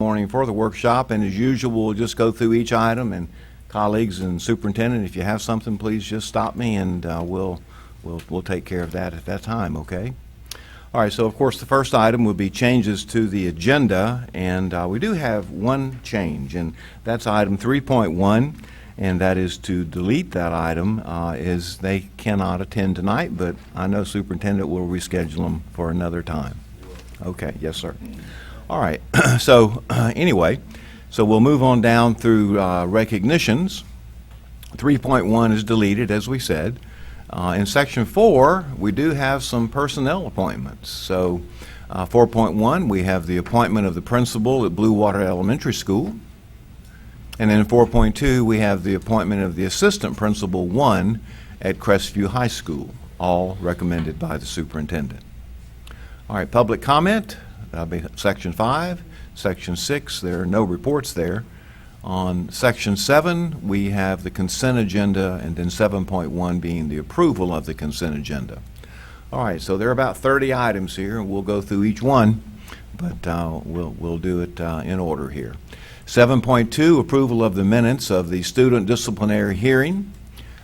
Morning for the workshop, and as usual, we'll just go through each item, and colleagues and superintendent, if you have something, please just stop me, and we'll take care of that at that time, okay? All right, so of course the first item would be changes to the agenda, and we do have one change, and that's item 3.1, and that is to delete that item, as they cannot attend tonight, but I know superintendent will reschedule them for another time. Okay, yes, sir. All right, so anyway, so we'll move on down through recognitions. 3.1 is deleted, as we said. In section 4, we do have some personnel appointments. So 4.1, we have the appointment of the principal at Blue Water Elementary School. And then in 4.2, we have the appointment of the assistant principal 1 at Crestview High School, all recommended by the superintendent. All right, public comment. That'll be section 5. Section 6, there are no reports there. On section 7, we have the consent agenda, and then 7.1 being the approval of the consent agenda. All right, so there are about 30 items here, and we'll go through each one, but we'll do it in order here. 7.2, approval of the minutes of the student disciplinary hearing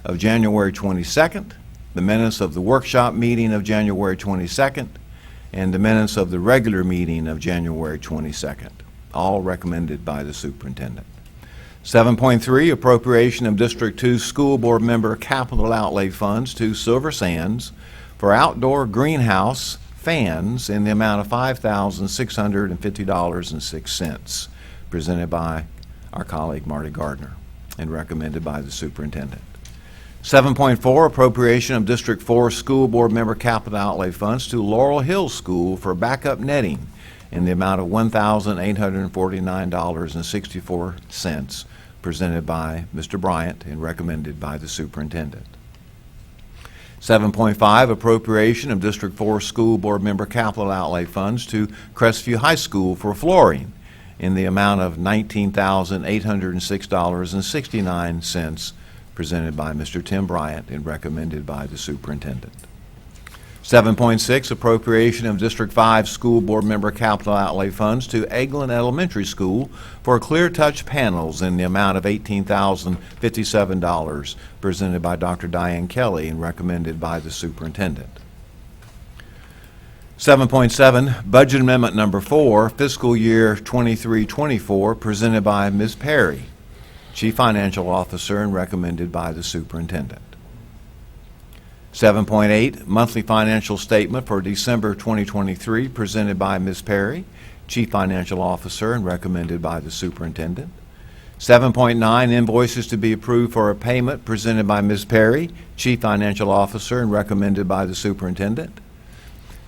of January 22nd, the minutes of the workshop meeting of January 22nd, and the minutes of the regular meeting of January 22nd, all recommended by the superintendent. 7.3, appropriation of District 2 School Board member capital outlay funds to Silver Sands for outdoor greenhouse fans in the amount of $5,650.06, presented by our colleague Marty Gardner and recommended by the superintendent. 7.4, appropriation of District 4 School Board member capital outlay funds to Laurel Hill School for backup netting in the amount of $1,849.64, presented by Mr. Bryant and recommended by the superintendent. 7.5, appropriation of District 4 School Board member capital outlay funds to Crestview High School for flooring in the amount of $19,806.69, presented by Mr. Tim Bryant and recommended by the superintendent. 7.6, appropriation of District 5 School Board member capital outlay funds to Eglin Elementary School for clear touch panels in the amount of $18,057, presented by Dr. Diane Kelly and recommended by the superintendent. 7.7, budget amendment number 4, fiscal year 23-24, presented by Ms. Perry, Chief Financial Officer, and recommended by the superintendent. 7.8, monthly financial statement for December 2023, presented by Ms. Perry, Chief Financial Officer, and recommended by the superintendent. 7.9, invoices to be approved for a payment, presented by Ms. Perry, Chief Financial Officer, and recommended by the superintendent.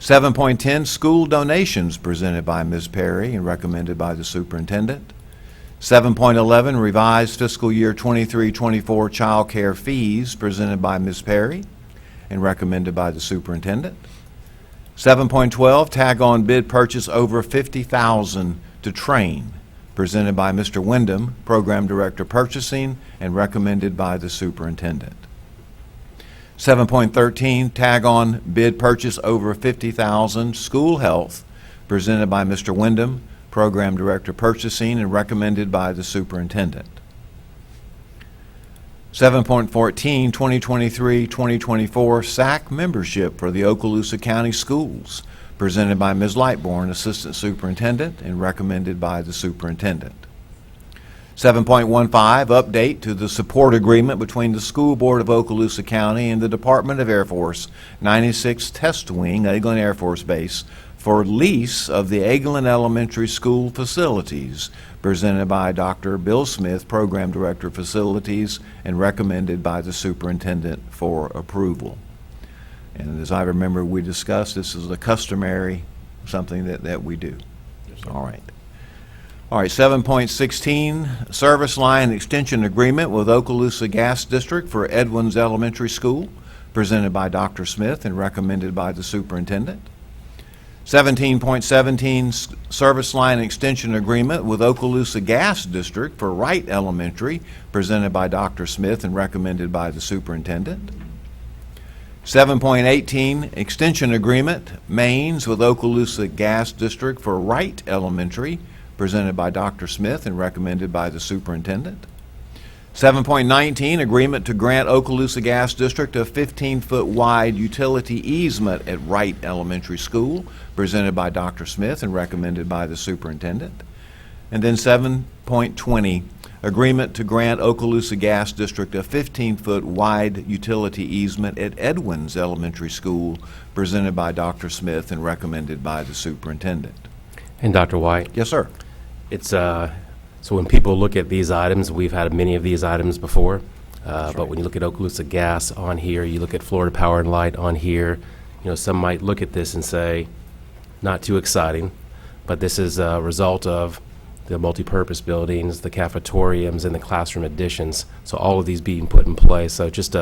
7.10, school donations, presented by Ms. Perry, and recommended by the superintendent. 7.11, revised fiscal year 23-24 child care fees, presented by Ms. Perry and recommended by the superintendent. 7.12, tag-on bid purchase over $50,000 to train, presented by Mr. Wyndham, Program Director Purchasing, and recommended by the superintendent. 7.13, tag-on bid purchase over $50,000 school health, presented by Mr. Wyndham, Program Director Purchasing, and recommended by the superintendent. 7.14, 2023-2024 SAC membership for the Okaloosa County Schools, presented by Ms. Lightbourne, Assistant Superintendent, and recommended by the superintendent. 7.15, update to the support agreement between the School Board of Okaloosa County and the Department of Air Force 96th Test Wing, Eglin Air Force Base, for lease of the Eglin Elementary School facilities, presented by Dr. Bill Smith, Program Director Facilities, and recommended by the superintendent for approval. And as I remember we discussed, this is a customary something that we do. Yes, all right. All right, 7.16, service line extension agreement with Okaloosa Gas District for Edwins Elementary School, presented by Dr. Smith and recommended by the superintendent. 17.17, service line extension agreement with Okaloosa Gas District for Wright Elementary, presented by Dr. Smith and recommended by the superintendent. 7.18, extension agreement, mains with Okaloosa Gas District for Wright Elementary, presented by Dr. Smith and recommended by the superintendent. 7.19, agreement to grant Okaloosa Gas District a 15-foot wide utility easement at Wright Elementary School, presented by Dr. Smith and recommended by the superintendent. And then 7.20, agreement to grant Okaloosa Gas District a 15-foot wide utility easement at Edwins Elementary School, presented by Dr. Smith and recommended by the superintendent. And Dr. White, Yes, sir. it's so when people look at these items, we've had many of these items before, but when you look at Okaloosa Gas on here, you look at Florida Power and Light on here, you know, some might look at this and say, not too exciting, but this is a result of the multi-purpose buildings, the cafetoriums, and the classroom additions. So all of these being put in place. So just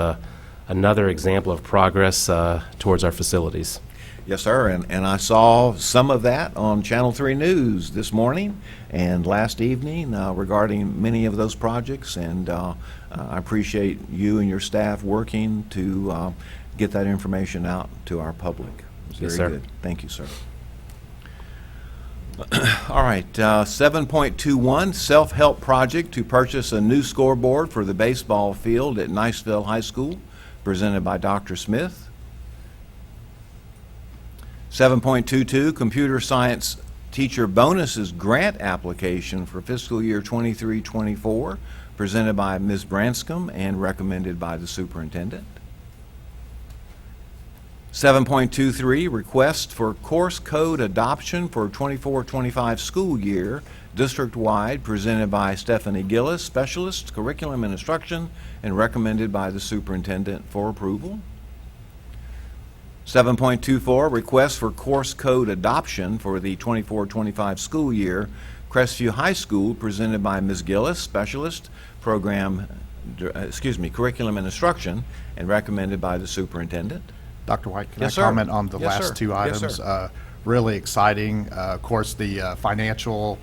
another example of progress towards our facilities. Yes, sir, and I saw some of that on Channel 3 News this morning and last evening regarding many of those projects, and I appreciate you and your staff working to get that information out to our public. It's Yes, very sir. good. Thank you, sir. All right, 7.21, self-help project to purchase a new scoreboard for the baseball field at Niceville High School, presented by Dr. Smith. 7.22, computer science teacher bonuses grant application for fiscal year 23-24, presented by Ms. Branscombe and recommended by the superintendent. 7.23, request for course code adoption for 24-25 school year, district-wide, presented by Stephanie Gillis, specialist, curriculum and instruction, and recommended by the superintendent for approval. 7.24, request for course code adoption for the 24-25 school year, Crestview High School, presented by Ms. Gillis, specialist, curriculum and instruction, and recommended by the superintendent. Dr. White, can I Yes, sir. comment on the Yes, sir. last two Yes, items? sir. Really exciting. Of course, the financial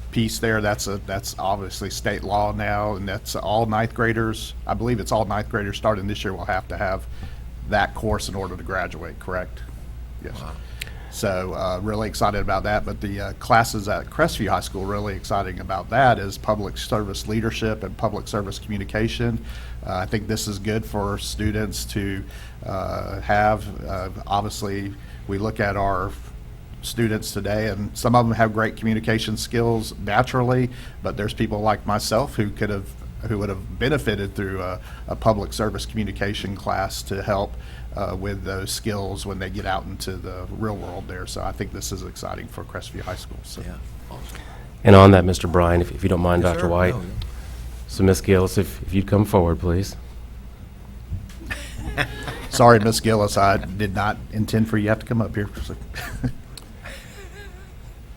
piece there, that's obviously state law now, and that's all ninth graders. I believe it's all ninth graders starting this year will have to have that course in order to graduate, correct? Yes. Wow. So really excited about that. But the classes at Crestview High School, really exciting about that is public service leadership and public service communication. I think this is good for students to have. Obviously, we look at our students today, and some of them have great communication skills naturally, but there's people like myself who would have benefited through a public service communication class to help with those skills when they get out into the real world there. So I think this is exciting for Crestview High School. So. Yeah. Awesome. And on that, Mr. Bryan, if you don't mind, Yes, Dr. sir. White. No, So Ms. Gillis, if you'd come forward, please. Sorry, Miss Gillis, I did not intend for you to have to come up here.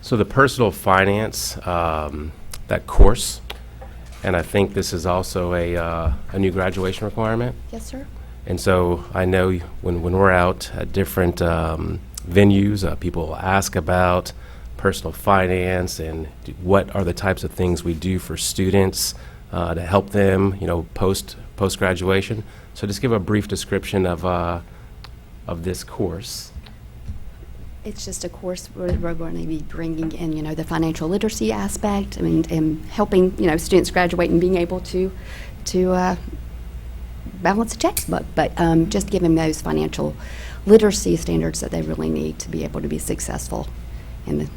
So the personal finance, that course, and I think this is also a new graduation requirement. Yes, sir. And so I know when we're out at different venues, people ask about personal finance and what are the types of things we do for students to help them, you know, post graduation. So just give a brief description of this course. It's just a course where we're going to be bringing in, you know, the financial literacy aspect. I mean, and helping, you know, students graduate and being able to balance a checkbook, but just giving those financial literacy standards that they really need to be able to be successful in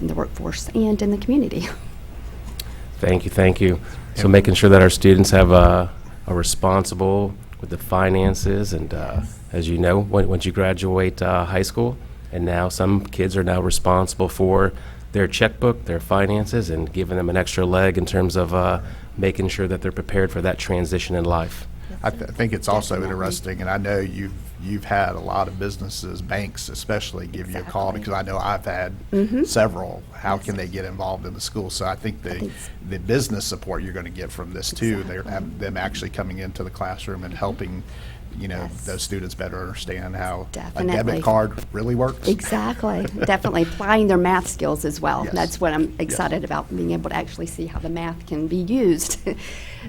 the workforce and in the community. Thank you, thank you. So making sure that our students have are responsible with the finances, and as you know, once you graduate high school, and now some kids are now responsible for their checkbook, their finances, and giving them an extra leg in terms of making sure that they're prepared for that transition in life. I think it's also Definitely. interesting, and I know you've had a lot of businesses, banks especially, give you a call, Exactly. because I know I've had several. How can they get involved in the school? So I think think the business support you're going to get from this too, they're them actually coming into the classroom and helping, you know, Yes. those students better understand how a Definitely. debit card really works. Exactly. Definitely applying their math skills as well. Yes. That's what I'm excited about, being able to actually see how the math can be used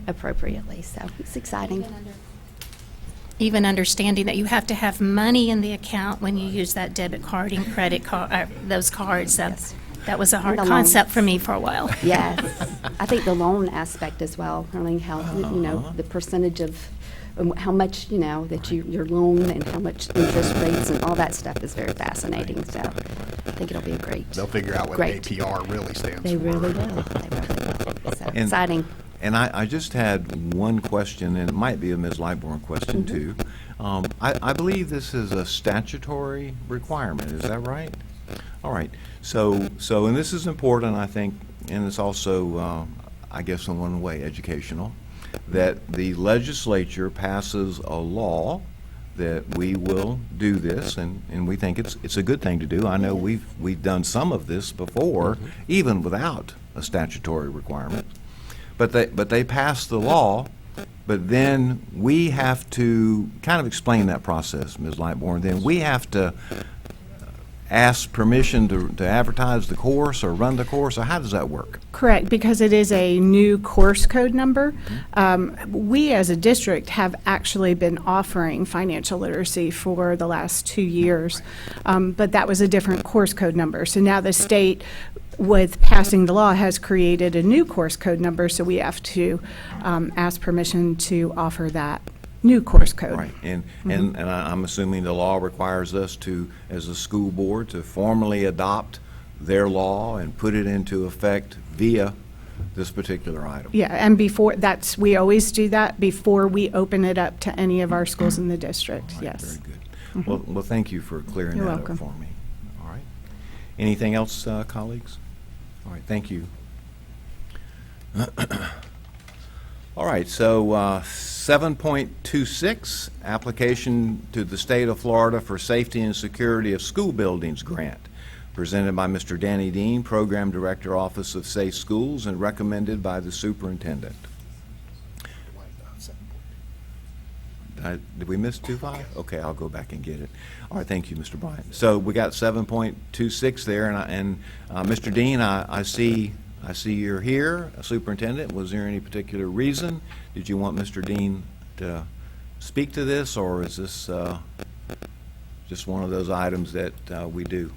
appropriately. So it's exciting. Even understanding that you have to have money in the account when you use that debit card and credit card, those cards. Yes. That was a hard the loans. concept for me for a while. Yes. I think the loan aspect as well, learning how, the percentage of how much, that your loan and how much interest rates and all that stuff is very fascinating. So I think it'll be a great. They'll figure out what Great. APR really stands They for. really will. They really will. So And- exciting. And I just had one question, and it might be a Ms. Lightborn question too. I believe this is a statutory requirement, is that right? All right, so, and this is important, I think, and it's also, I guess in one way, educational, that the legislature passes a law that we will do this, and we think it's a good thing to do. I know we've done some of this before, even without a statutory requirement. But they passed the law, but then we have to kind of explain that process, Ms. Lightborn. Then we have to ask permission to advertise the course or run the course, or how does that work? Correct, because it is a new course code number. We, as a district, have actually been offering financial literacy for the last 2 years, but that was a different course code number. So now the state, with passing the law, has created a new course code number, so we have to ask permission to offer that new course code. Right, and I'm assuming the law requires us to, as a school board, to formally adopt their law and put it into effect via this particular item. Yeah, and we always do that before we open it up to any of our schools in the district, All right, yes. Very good. Well, thank you for clearing You're that welcome. up for me. All right. Anything else, colleagues? All right, thank you. All right, so 7.26, application to the state of Florida for safety and security of school buildings grant, presented by Mr. Danny Dean, Program Director, Office of Safe Schools, and recommended by the superintendent. Did we miss 2.5? Okay, I'll go back and get it. All right, thank you, Mr. Bryant. So we got 7.26 there, and Mr. Dean, I see you're here, Superintendent. Was there any particular reason? Did you want Mr. Dean to speak to this, or is this just one of those items that we do?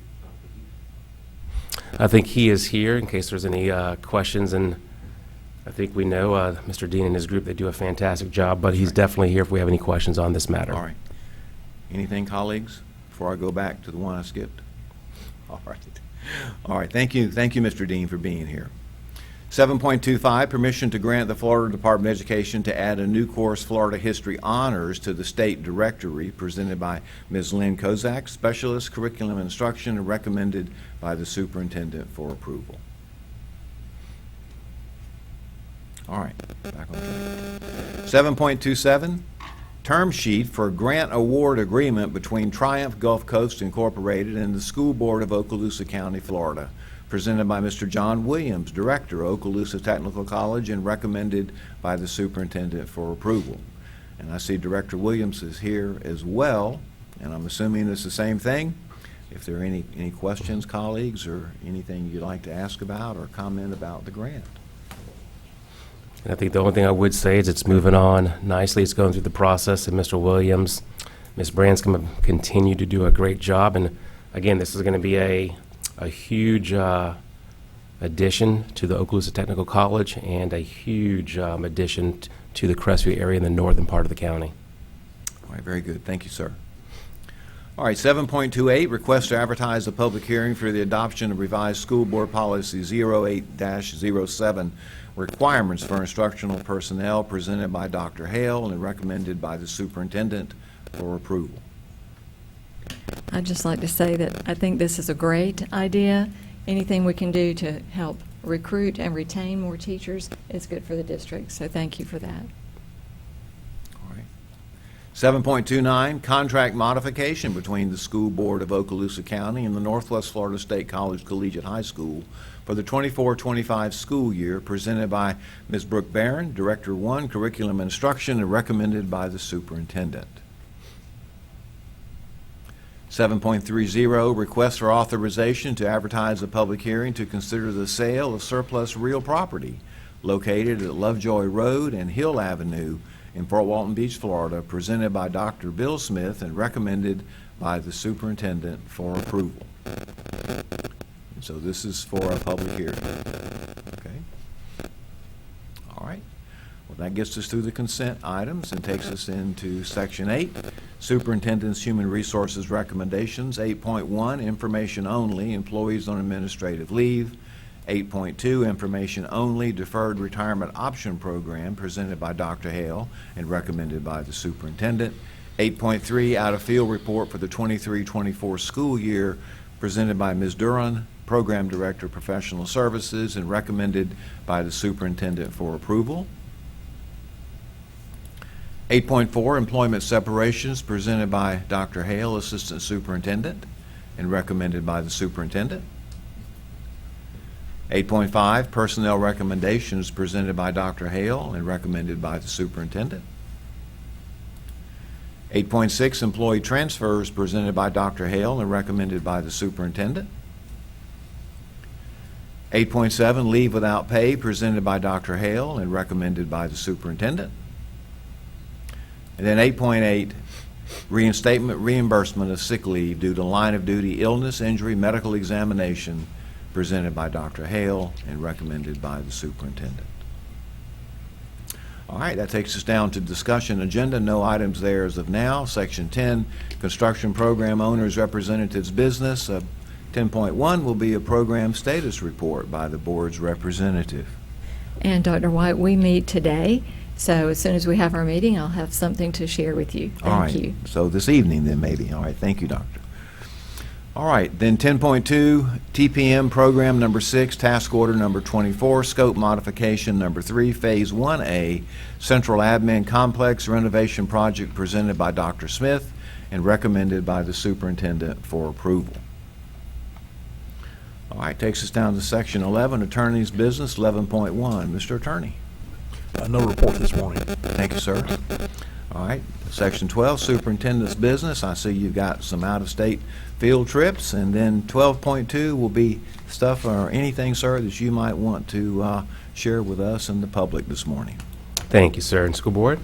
I think he is here in case there's any questions, and I think we know Mr. Dean and his group, they do a fantastic job, but he's definitely here if we have any questions on this matter. All right. Anything, colleagues, before I go back to the one I skipped? All right. All right, thank you, Mr. Dean, for being here. 7.25, permission to grant the Florida Department of Education to add a new course, Florida History Honors, to the state directory, presented by Ms. Lynn Kozak, Specialist Curriculum Instruction, and recommended by the superintendent for approval. All right, back on track. 7.27, term sheet for grant award agreement between Triumph Gulf Coast Incorporated and the School Board of Okaloosa County, Florida, presented by Mr. John Williams, Director, Okaloosa Technical College, and recommended by the superintendent for approval. And I see Director Williams is here as well, and I'm assuming it's the same thing. If there are any questions, colleagues, or anything you'd like to ask about or comment about the grant. And I think the only thing I would say is it's moving on nicely. It's going through the process, and Mr. Williams, Ms. Branscombe continue to do a great job. And again, this is going to be a huge addition to the Okaloosa Technical College and a huge addition to the Crestview area in the northern part of the county. All right, very good. Thank you, sir. All right, 7.28, request to advertise a public hearing for the adoption of revised school board policy 08-07, requirements for instructional personnel, presented by Dr. Hale and recommended by the superintendent for approval. I'd just like to say that I think this is a great idea. Anything we can do to help recruit and retain more teachers is good for the district, so thank you for that. All right. 7.29, contract modification between the School Board of Okaloosa County and the Northwest Florida State College Collegiate High School for the 24-25 school year, presented by Ms. Brooke Barron, Director 1, Curriculum Instruction, and recommended by the superintendent. 7.30, request for authorization to advertise a public hearing to consider the sale of surplus real property located at Lovejoy Road and Hill Avenue in Fort Walton Beach, Florida, presented by Dr. Bill Smith and recommended by the superintendent for approval. So this is for a public hearing. Okay? All right. Well, that gets us through the consent items and takes us into Section 8, Superintendent's Human Resources Recommendations. 8.1, Information Only, Employees on Administrative Leave. 8.2, Information Only, Deferred Retirement Option Program, presented by Dr. Hale and recommended by the Superintendent. 8.3, Out-of-Field Report for the 23-24 school year, presented by Ms. Duran, Program Director, Professional Services, and recommended by the Superintendent for approval. 8.4, Employment Separations, presented by Dr. Hale, Assistant Superintendent, and recommended by the Superintendent. 8.5, Personnel Recommendations, presented by Dr. Hale and recommended by the Superintendent. 8.6, Employee Transfers, presented by Dr. Hale and recommended by the Superintendent. 8.7, Leave Without Pay, presented by Dr. Hale and recommended by the Superintendent. And then 8.8, Reinstatement Reimbursement of Sick Leave due to line of duty illness, injury, medical examination, presented by Dr. Hale and recommended by the Superintendent. All right, that takes us down to discussion agenda. No items there as of now. Section 10, Construction Program Owners Representatives Business. 10.1 will be a program status report by the board's representative. And Dr. White, we meet today, so as soon as we have our meeting, I'll have something to share with you. All right. Thank you. So this evening then maybe. All right, thank you, Doctor. All right, then 10.2, TPM Program Number 6, Task Order Number 24, Scope Modification Number 3, Phase 1A, Central Admin Complex Renovation Project, presented by Dr. Smith and recommended by the Superintendent for approval. All right, takes us down to Section 11, Attorney's Business, 11.1. Mr. Attorney. No report this morning. Thank you, sir. All right, Section 12, Superintendent's Business. I see you've got some out-of-state field trips, and then 12.2 will be stuff or anything, sir, that you might want to share with us and the public this morning. Thank you, sir, and school board.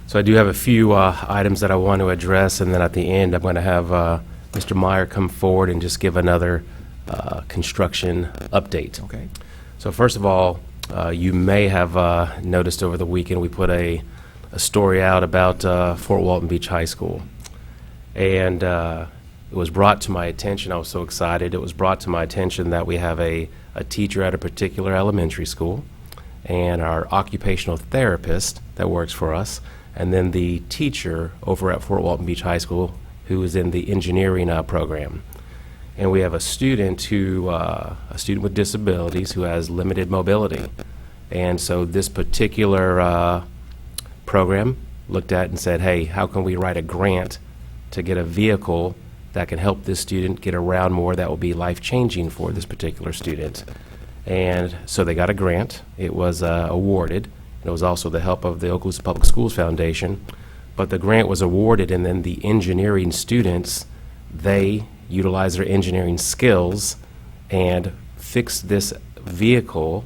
So I do have a few items that I want to address, and then at the end, I'm going to have Mr. Meyer come forward and just give another construction update. Okay. So first of all, you may have noticed over the weekend we put a story out about Fort Walton Beach High School. And it was brought to my attention, I was so excited, it was brought to my attention that we have a teacher at a particular elementary school, and our occupational therapist that works for us, and then the teacher over at Fort Walton Beach High School who is in the engineering program. And we have a student with disabilities who has limited mobility. And so this particular program looked at and said, hey, how can we write a grant to get a vehicle that can help this student get around more that will be life-changing for this particular student. And so they got a grant. It was awarded. It was also the help of the Okaloosa Public Schools Foundation. But the grant was awarded, and then the engineering students, they utilized their engineering skills and fixed this vehicle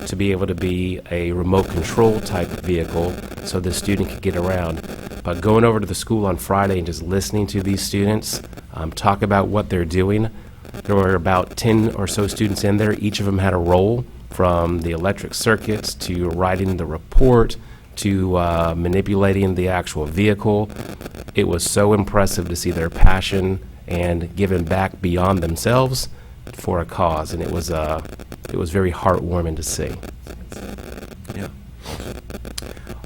to be able to be a remote control type vehicle so the student could get around. But going over to the school on Friday and just listening to these students talk about what they're doing, there were about 10 or so students in there. Each of them had a role, from the electric circuits to writing the report to manipulating the actual vehicle. It was so impressive to see their passion and giving back beyond themselves for a cause, and it was very heartwarming to see. Yeah.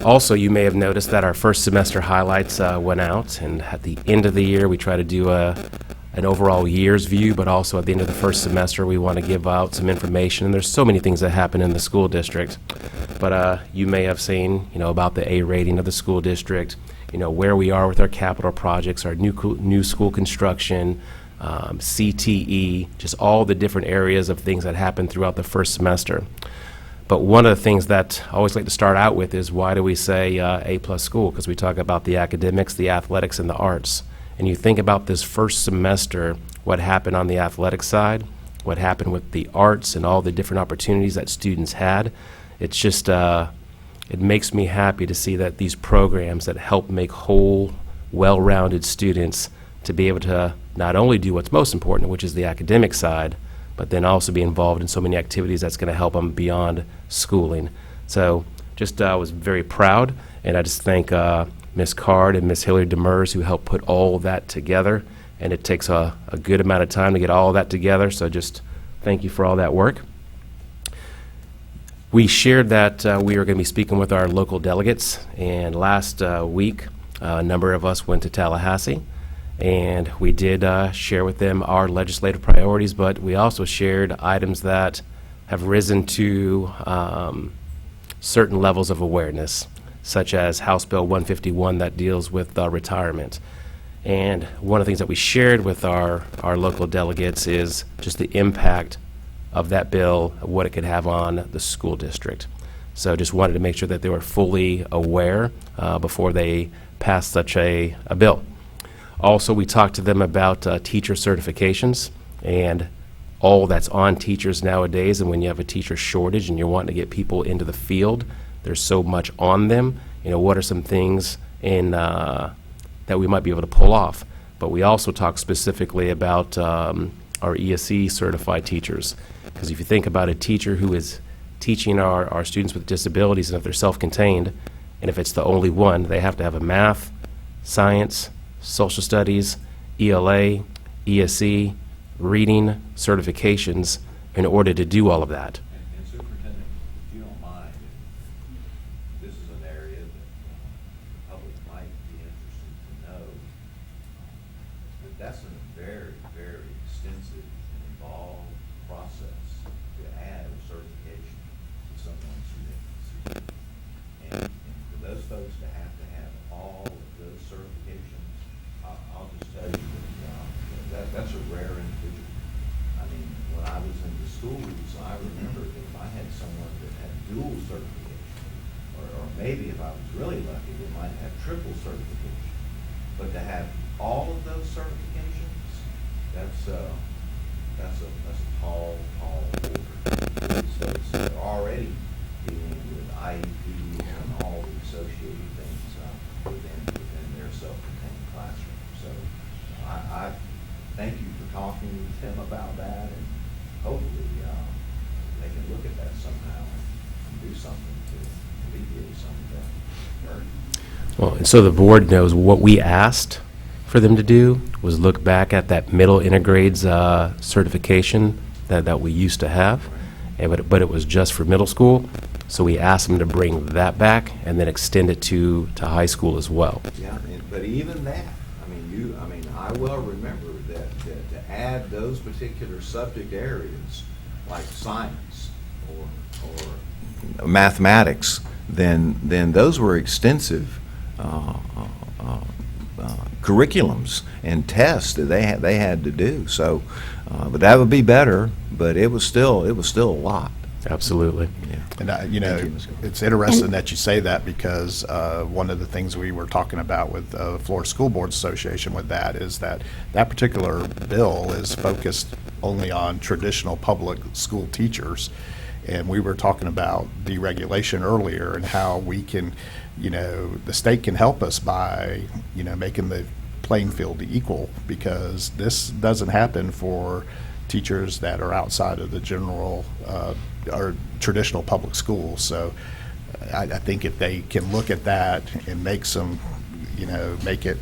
Also, you may have noticed that our first semester highlights went out, and at the end of the year we try to do an overall year's view, but also at the end of the first semester we want to give out some information. And there's so many things that happen in the school district, but you may have seen, about the A rating of the school district, where we are with our capital projects, our new school construction, CTE, just all the different areas of things that happen throughout the first semester. But one of the things that I always like to start out with is, why do we say A+ school? Because we talk about the academics, the athletics, and the arts. And you think about this first semester, what happened on the athletic side, what happened with the arts, and all the different opportunities that students had. It's just, it makes me happy to see that these programs that help make whole, well-rounded students to be able to not only do what's most important, which is the academic side, but then also be involved in so many activities that's going to help them beyond schooling. So just was very proud, and I just thank Ms. Card and Ms. Hillary Demers who helped put all that together, and it takes a good amount of time to get all that together, so just thank you for all that work. We shared that we were going to be speaking with our local delegates, and last week a number of us went to Tallahassee, and we did share with them our legislative priorities, but we also shared items that have risen to certain levels of awareness, such as House Bill 151 that deals with retirement. And one of the things that we shared with our local delegates is just the impact of that bill, what it could have on the school district. So just wanted to make sure that they were fully aware before they passed such a bill. Also, we talked to them about teacher certifications and all that's on teachers nowadays. And when you have a teacher shortage and you're wanting to get people into the field, there's so much on them. You know, what are some things in that we might be able to pull off? But we also talked specifically about our ESE certified teachers. Because if you think about a teacher who is teaching our students with disabilities, and if they're self-contained, and if it's the only one, they have to have a math, science, social studies, ELA, ESE, reading certifications in order to do all of that. And Superintendent, if you don't mind, this is an area that the public might be interested to know. But that's a very, very extensive and involved process to add a certification to someone's credentials. And for those folks to have all of those certifications, I'll just tell you that that's a rare individual. I mean, when I was in the schools, I remember that if I had someone that had dual certification, or maybe if I was really lucky, they might have triple certification. But to have all of those certifications, that's a tall order. So it's already dealing with IEP and all the associated things within their self-contained classroom. So I thank you for talking with them about that, and hopefully they can look at that somehow and do something to alleviate some of that burden. Well, and so the board knows what we asked for them to do was look back at that middle intergrades certification that we used to have, but it was just for middle school. So we asked them to bring that back and then extend it to high school as well. Yeah, but even that, I well remember that to add those particular subject areas like science or mathematics, then those were extensive curriculums and tests that they had to do. So, but that would be better. But it was still a lot. Absolutely. Yeah. And, you know, Thank you, Ms. Gold. it's interesting that you say that because one of the things we were talking about with Florida School Boards Association with that is that particular bill is focused only on traditional public school teachers. And we were talking about deregulation earlier and how we can, you know, the state can help us by, you know, making the playing field equal, because this doesn't happen for teachers that are outside of the general or traditional public schools. So I think if they can look at that and make some, you know, make it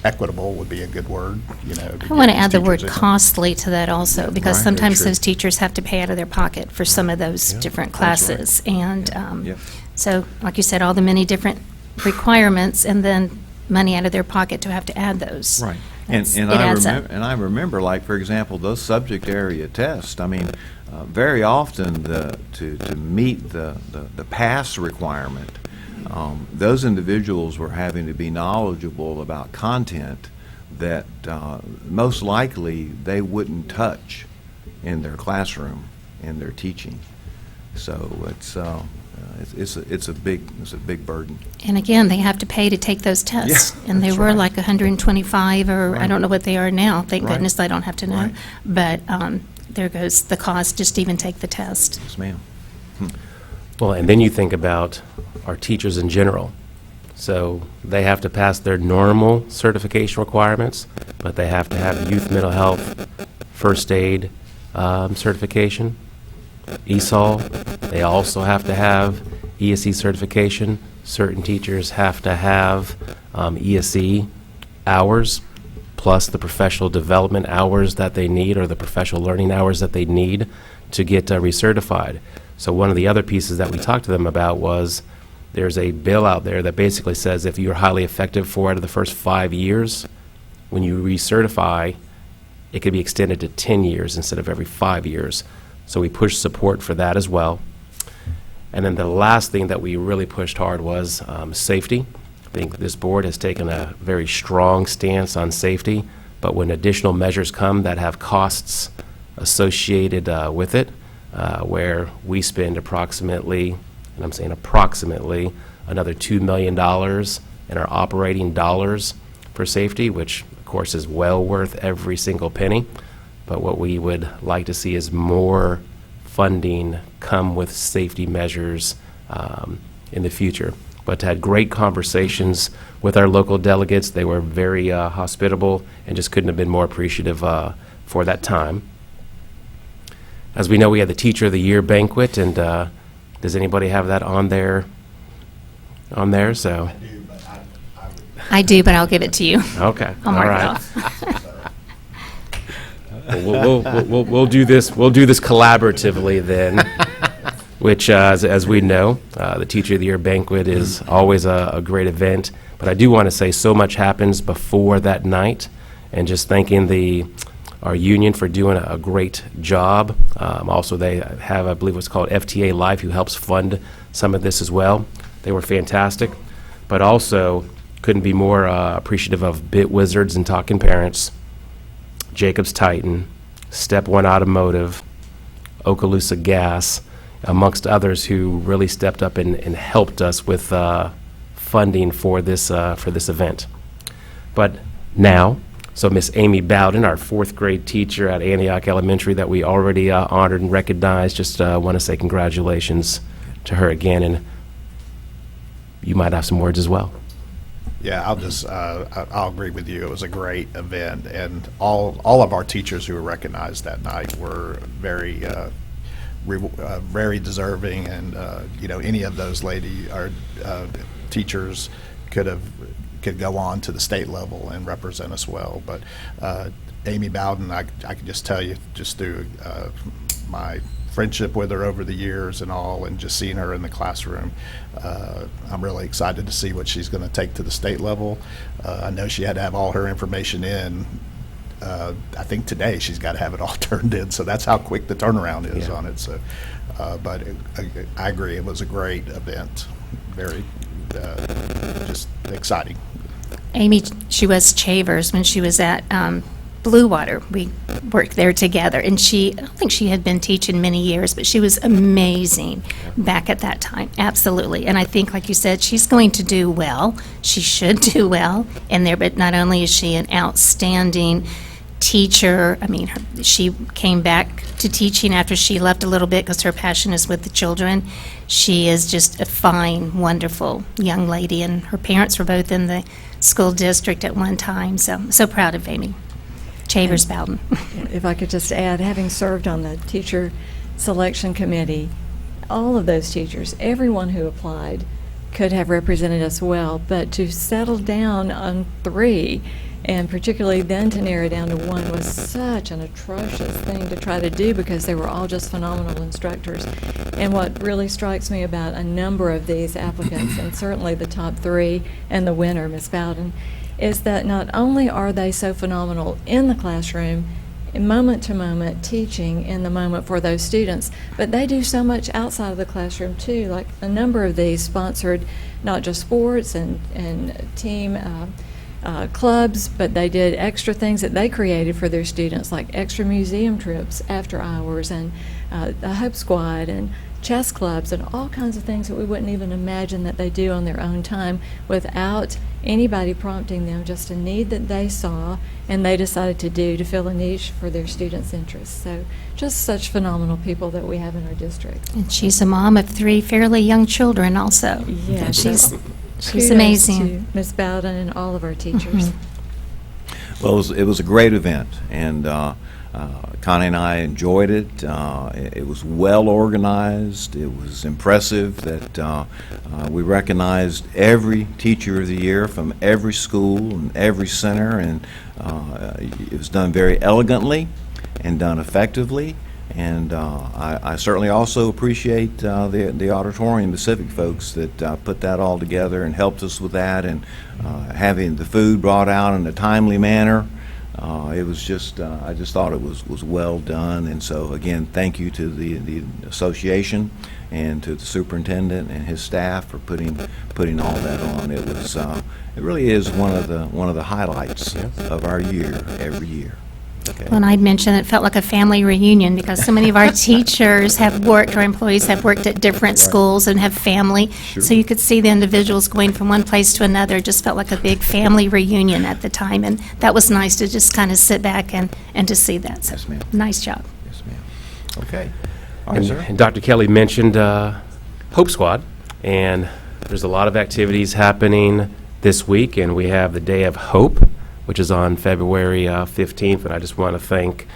equitable would be a good word, you know. I want to get add the these word teachers in. costly to that also, because Right, sometimes very those true. teachers have to pay out of their pocket for some of those different that's right. classes. And Yep. so, like you said, all the many different requirements, and then money out of their pocket to have to add those. Right. That's- And it adds up. I remember, like, for example, those subject area tests. I mean, very often to meet the pass requirement, those individuals were having to be knowledgeable about content that most likely they wouldn't touch in their classroom, in their teaching. So it's a big burden. And again, they have to pay to take those tests. Yeah, And they that's were right. like 125, or I Right. don't know what they are now. Thank Right. goodness I don't have to know. Right. But there goes the cost just to even take the test. Yes, ma'am. Well, and then you think about our teachers in general. So they have to pass their normal certification requirements, but they have to have youth mental health, first aid, certification. ESOL, they also have to have ESE certification. Certain teachers have to have ESE hours, plus the professional development hours that they need, or the professional learning hours that they need to get recertified. So one of the other pieces that we talked to them about was there's a bill out there that basically says if you're highly effective 4 out of the first 5 years, when you recertify, it could be extended to 10 years instead of every 5 years. So we pushed support for that as well. And then the last thing that we really pushed hard was safety. I think this board has taken a very strong stance on safety, but when additional measures come that have costs associated with it, where we spend approximately, and I'm saying approximately, another $2 million in our operating dollars for safety, which of course is well worth every single penny. But what we would like to see is more funding come with safety measures in the future. But had great conversations with our local delegates. They were very hospitable and just couldn't have been more appreciative for that time. As we know, we had the Teacher of the Year banquet, and does anybody have that on there? So, I do, but I'll give it to you. okay, I'll all mark it right. off. We'll do this collaboratively then, which, as we know, the Teacher of the Year banquet is always a great event. But I do want to say so much happens before that night, and just thanking our union for doing a great job. Also, they have, I believe, what's called FTA Life, who helps fund some of this as well. They were fantastic, but also couldn't be more appreciative of Bit Wizards and Talking Parents, Jacobs Titan, Step One Automotive, Okaloosa Gas, amongst others who really stepped up and helped us with funding for this event. But now, so Miss Amy Bowden, our 4th grade teacher at Antioch Elementary that we already honored and recognized, just want to say congratulations to her again, and you might have some words as well. Yeah, I'll agree with you. It was a great event, and all of our teachers who were recognized that night were very deserving, and any of those teachers could go on to the state level and represent us well. But Amy Bowden, I can just tell you, just through my friendship with her over the years and all, and just seeing her in the classroom, I'm really excited to see what she's going to take to the state level. I know she had to have all her information in. I think today she's got to have it all turned in, so that's how quick the turnaround is on it. So, but I agree, it was a great event, very just exciting. Amy, she was Chavers when she was at Blue Water. We worked there together, and I don't think she had been teaching many years, but she was amazing back at that time, absolutely. And I think, like you said, she's going to do well. She should do well in there, but not only is she an outstanding teacher, I mean, she came back to teaching after she left a little bit because her passion is with the children. She is just a fine, wonderful young lady, and her parents were both in the school district at one time, so I'm so proud of Amy Chavers Bowden. If I could just add, having served on the teacher selection committee, all of those teachers, everyone who applied could have represented us well, but to settle down on 3, and particularly then to narrow down to 1, was such an atrocious thing to try to do because they were all just phenomenal instructors. And what really strikes me about a number of these applicants, and certainly the top 3 and the winner, Ms. Bowden, is that not only are they so phenomenal in the classroom, moment to moment teaching in the moment for those students, but they do so much outside of the classroom too. Like a number of these sponsored not just sports and team clubs, but they did extra things that they created for their students, like extra museum trips after hours, and the Hope Squad and chess clubs and all kinds of things that we wouldn't even imagine that they do on their own time without anybody prompting them, just a need that they saw and they decided to do to fill a niche for their students' interests. So just such phenomenal people that we have in our district. And she's a mom of 3 fairly young children also. Yeah, So she's kudos amazing. to Ms. Bowden and all of our teachers. Well, it was a great event, and Connie and I enjoyed it. It was well organized. It was impressive that we recognized every teacher of the year from every school and every center, and it was done very elegantly and done effectively. And I certainly also appreciate the Auditorium Pacific folks that put that all together and helped us with that, and having the food brought out in a timely manner. It was just, I just thought it was well done. And so, again, thank you to the association and to the superintendent and his staff for putting all that on. It was, it really is one of the highlights of our year every year. Okay. When I mentioned it felt like a family reunion because so many of our teachers have worked, our employees have worked at different schools and have family. So you could see the individuals going from one place to another. It just felt like a big family reunion at the time. And that was nice to just kind of sit back and to see that. So, Yes, ma'am. nice job. Yes, ma'am. Okay. All right, sir. And Dr. Kelly mentioned Hope Squad, and there's a lot of activities happening this week, and we have the Day of Hope, which is on February 15th, and I just want to thank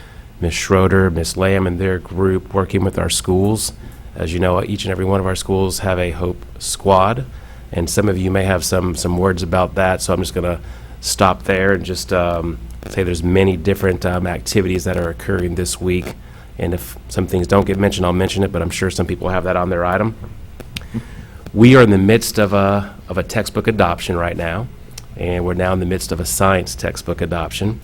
Ms. Schroeder, Ms. Lamb, and their group working with our schools. As you know, each and every one of our schools have a Hope Squad, and some of you may have some words about that, so I'm just going to stop there and just say there's many different activities that are occurring this week, and if some things don't get mentioned, I'll mention it, but I'm sure some people have that on their item. We are in the midst of a textbook adoption right now. And we're now in the midst of a science textbook adoption.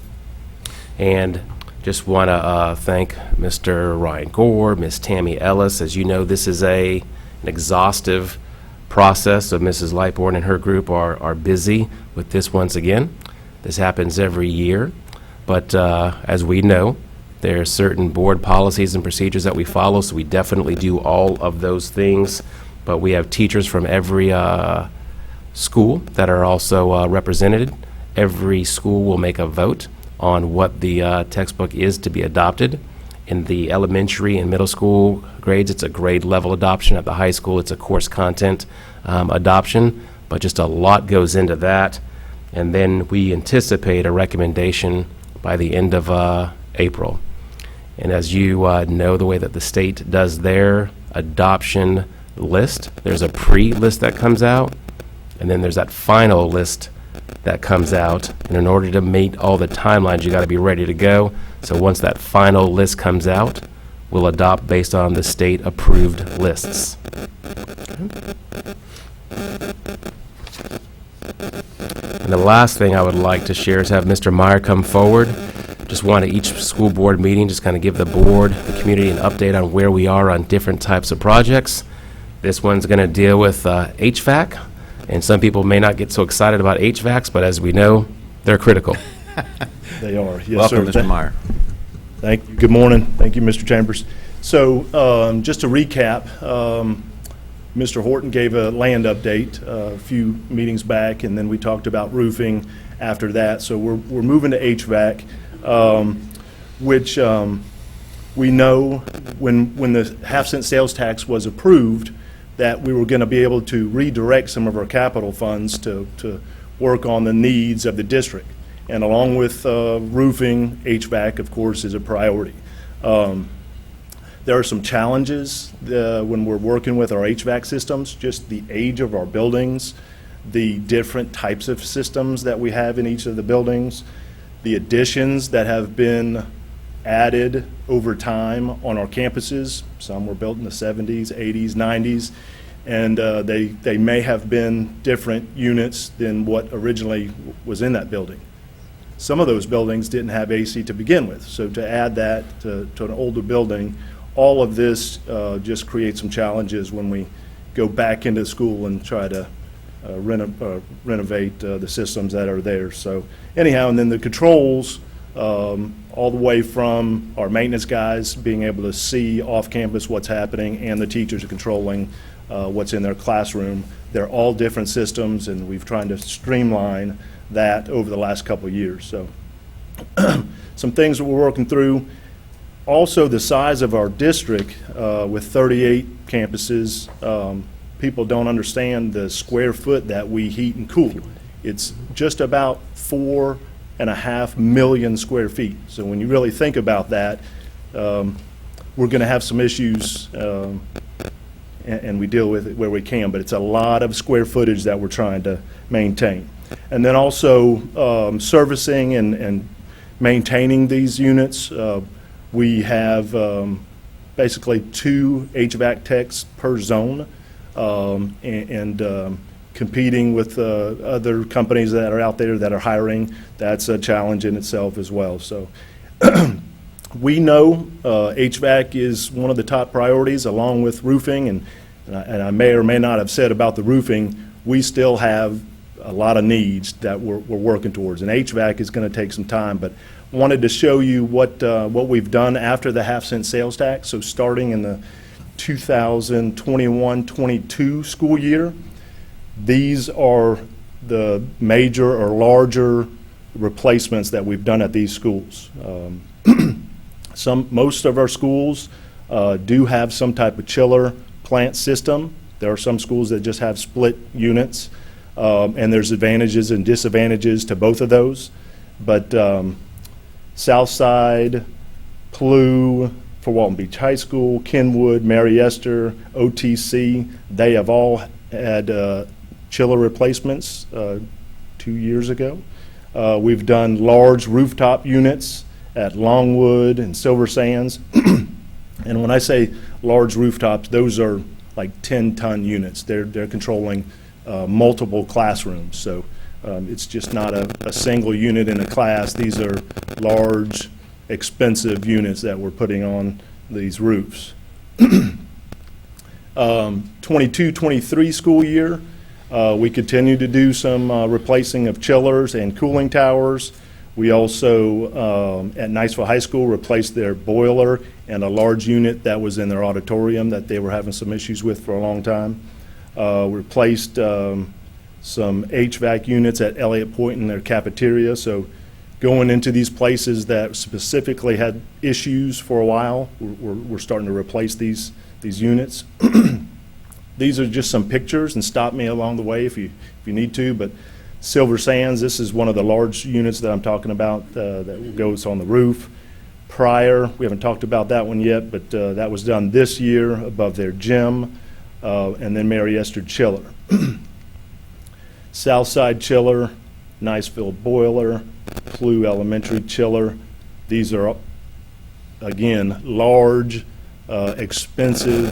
And just want to thank Mr. Ryan Gore, Ms. Tammy Ellis. As you know, this is an exhaustive process, so Mrs. Lightbourne and her group are busy with this once again. This happens every year. But as we know, there are certain board policies and procedures that we follow, so we definitely do all of those things. But we have teachers from every school that are also represented. Every school will make a vote on what the textbook is to be adopted. In the elementary and middle school grades, it's a grade level adoption. At the high school, it's a course content adoption, but just a lot goes into that. And then we anticipate a recommendation by the end of April. And as you know, the way that the state does their adoption list, there's a pre-list that comes out, and then there's that final list that comes out. And in order to meet all the timelines, you got to be ready to go. So once that final list comes out, we'll adopt based on the state-approved lists. And the last thing I would like to share is have Mr. Meyer come forward. Just want to each school board meeting, just kind of give the board, the community, an update on where we are on different types of projects. This one's going to deal with HVAC. And some people may not get so excited about HVACs, but as we know, they're critical. They are, yes, Welcome, sir. Mr. Meyer. Thank you. Good morning. Thank you, Mr. Chambers. So just to recap, Mr. Horton gave a land update a few meetings back, and then we talked about roofing after that. So we're moving to HVAC, which we know when the half-cent sales tax was approved, that we were going to be able to redirect some of our capital funds to work on the needs of the district. And along with roofing, HVAC, of course, is a priority. There are some challenges when we're working with our HVAC systems, just the age of our buildings, the different types of systems that we have in each of the buildings, the additions that have been added over time on our campuses. Some were built in the 70s, 80s, 90s, and they may have been different units than what originally was in that building. Some of those buildings didn't have AC to begin with, so to add that to an older building, all of this just creates some challenges when we go back into school and try to renovate the systems that are there. So anyhow, and then the controls, all the way from our maintenance guys being able to see off campus what's happening, and the teachers are controlling what's in their classroom. They're all different systems, and we've tried to streamline that over the last couple of years. So some things that we're working through. Also, the size of our district with 38 campuses, people don't understand the square foot that we heat and cool. It's just about 4 2.5 million square feet. So when you really think about that, we're going to have some issues, and we deal with it where we can, but it's a lot of square footage that we're trying to maintain. And then also servicing and maintaining these units. We have basically 2 HVAC techs per zone, and competing with other companies that are out there that are hiring. That's a challenge in itself as well. So we know HVAC is one of the top priorities, along with roofing, and I may or may not have said about the roofing, we still have a lot of needs that we're working towards. And HVAC is going to take some time, but wanted to show you what we've done after the half-cent sales tax. So starting in the 2021-22 school year, these are the major or larger replacements that we've done at these schools. Most of our schools do have some type of chiller plant system. There are some schools that just have split units, and there's advantages and disadvantages to both of those. But Southside, Plough, Fort Walton Beach High School, Kenwood, Mary Esther, OTC, they have all had chiller replacements 2 years ago. We've done large rooftop units at Longwood and Silver Sands. And when I say large rooftops, those are like 10-ton units. They're controlling multiple classrooms. So it's just not a single unit in a class. These are large, expensive units that we're putting on these roofs. 22-23 school year, we continue to do some replacing of chillers and cooling towers. We also, at Niceville High School, replaced their boiler and a large unit that was in their auditorium that they were having some issues with for a long time. Replaced some HVAC units at Elliott Point in their cafeteria. So going into these places that specifically had issues for a while, we're starting to replace these units. These are just some pictures, and stop me along the way if you need to, but Silver Sands, this is one of the large units that I'm talking about that goes on the roof. Pryor, we haven't talked about that one yet, but that was done this year above their gym, and then Mary Esther Chiller. Southside Chiller, Niceville Boiler, Plough Elementary Chiller. These are, again, large, expensive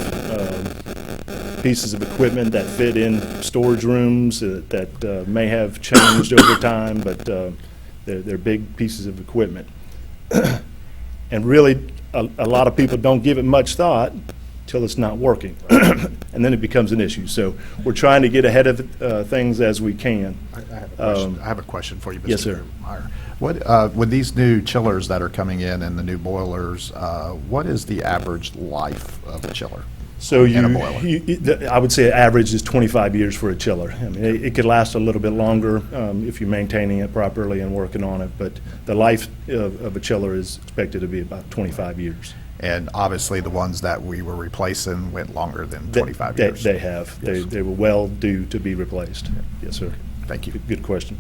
pieces of equipment that fit in storage rooms that may have changed over time, but they're big pieces of equipment. And really, a lot of people don't give it much thought till it's not working, and then it becomes an issue. So we're trying to get ahead of things as we can. I have a question for you, Mr. Yes, sir. Meyer. What, with these new chillers that are coming in and the new boilers, what is the average life of a chiller? So And a boiler. I would say average is 25 years for a chiller. I mean, it could last a little bit longer if you're maintaining it properly and working on it, but the life of a chiller is expected to be about 25 years. And obviously, the ones that we were replacing went longer than 25 They- years. They have. Yes. They were well due to be replaced. Yes, sir. Thank you. Good question.